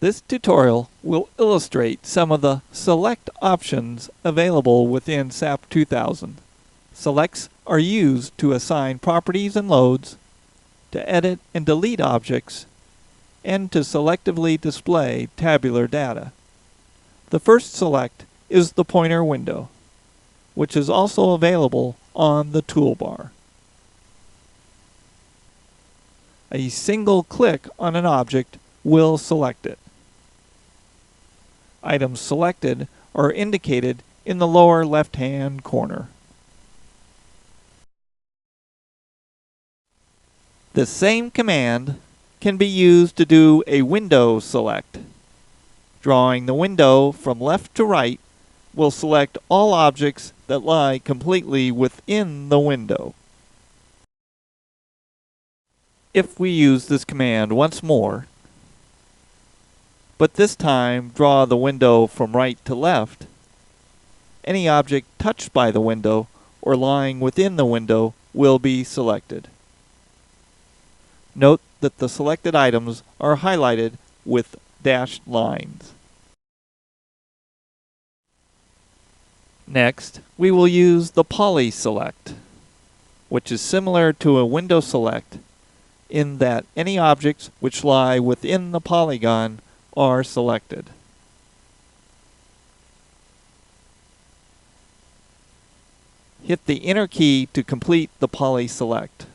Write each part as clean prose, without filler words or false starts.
This tutorial will illustrate some of the select options available within SAP 2000. Selects are used to assign properties and loads, to edit and delete objects, and to selectively display tabular data. The first select is the pointer window, which is also available on the toolbar. A single click on an object will select it. Items selected are indicated in the lower left-hand corner. The same command can be used to do a window select. Drawing the window from left to right will select all objects that lie completely within the window. If we use this command once more, but this time draw the window from right to left, any object touched by the window or lying within the window will be selected. Note that the selected items are highlighted with dashed lines. Next, we will use the poly select, which is similar to a window select in that any objects which lie within the polygon are selected. Hit the Enter key to complete the poly select.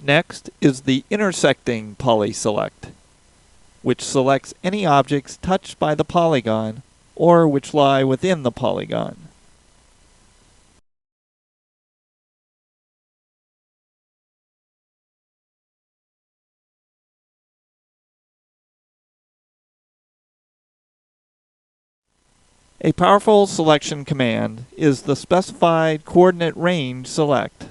Next is the intersecting poly select, which selects any objects touched by the polygon or which lie within the polygon. A powerful selection command is the specified coordinate range select.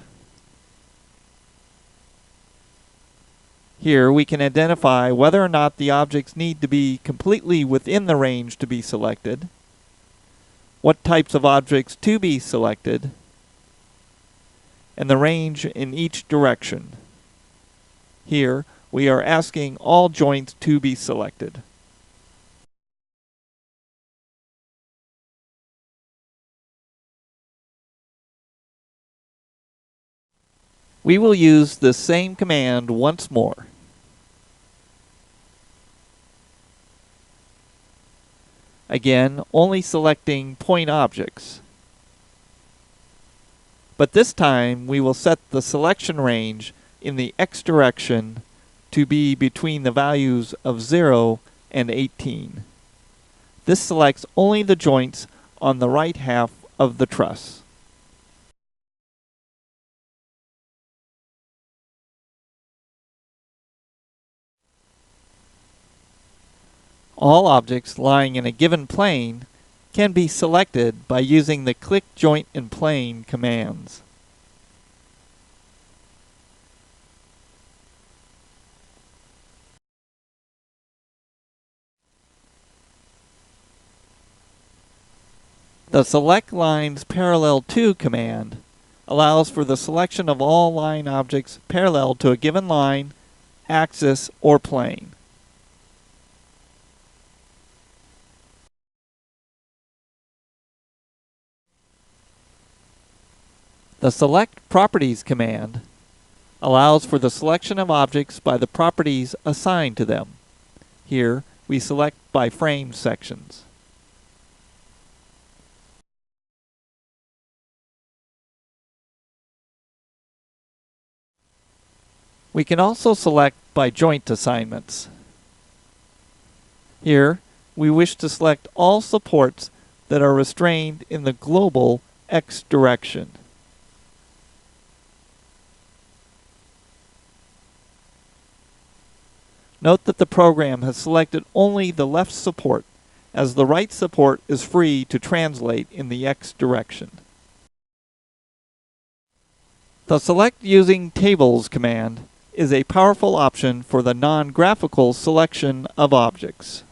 Here we can identify whether or not the objects need to be completely within the range to be selected, what types of objects to be selected, and the range in each direction. Here we are asking all joints to be selected. We will use the same command once more. Again, only selecting point objects. But this time we will set the selection range in the X direction to be between the values of 0 and 18. This selects only the joints on the right half of the truss. All objects lying in a given plane can be selected by using the Click Joint in Plane commands. The Select Lines Parallel To command allows for the selection of all line objects parallel to a given line, axis, or plane. The Select Properties command allows for the selection of objects by the properties assigned to them. Here, we select by frame sections. We can also select by joint assignments. Here, we wish to select all supports that are restrained in the global X direction. Note that the program has selected only the left support, as the right support is free to translate in the X direction. The Select Using Tables command is a powerful option for the non-graphical selection of objects.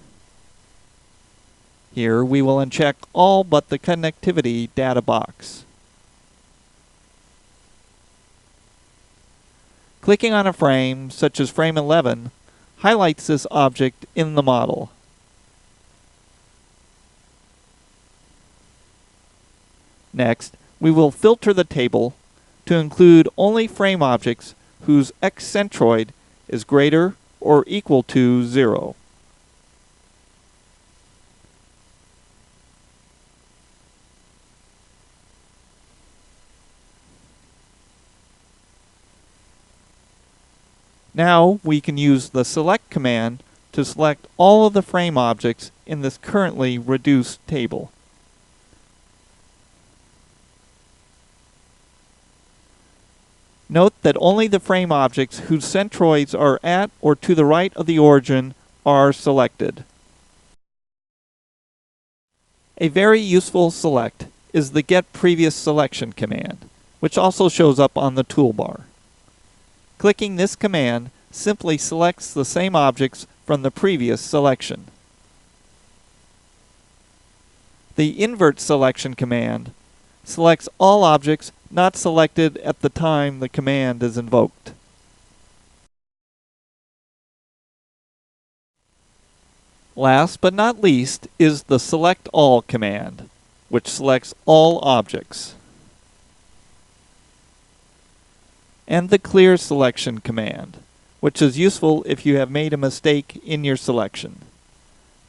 Here we will uncheck all but the connectivity data box. Clicking on a frame, such as frame 11, highlights this object in the model. Next, we will filter the table to include only frame objects whose x-centroid is greater or equal to 0. Now we can use the select command to select all of the frame objects in this currently reduced table. Note that only the frame objects whose centroids are at or to the right of the origin are selected. A very useful select is the Get Previous Selection command, which also shows up on the toolbar. Clicking this command simply selects the same objects from the previous selection. The Invert Selection command selects all objects not selected at the time the command is invoked. Last but not least is the Select All command, which selects all objects, and the Clear Selection command, which is useful if you have made a mistake in your selection.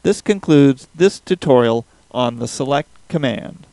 This concludes this tutorial on the Select command.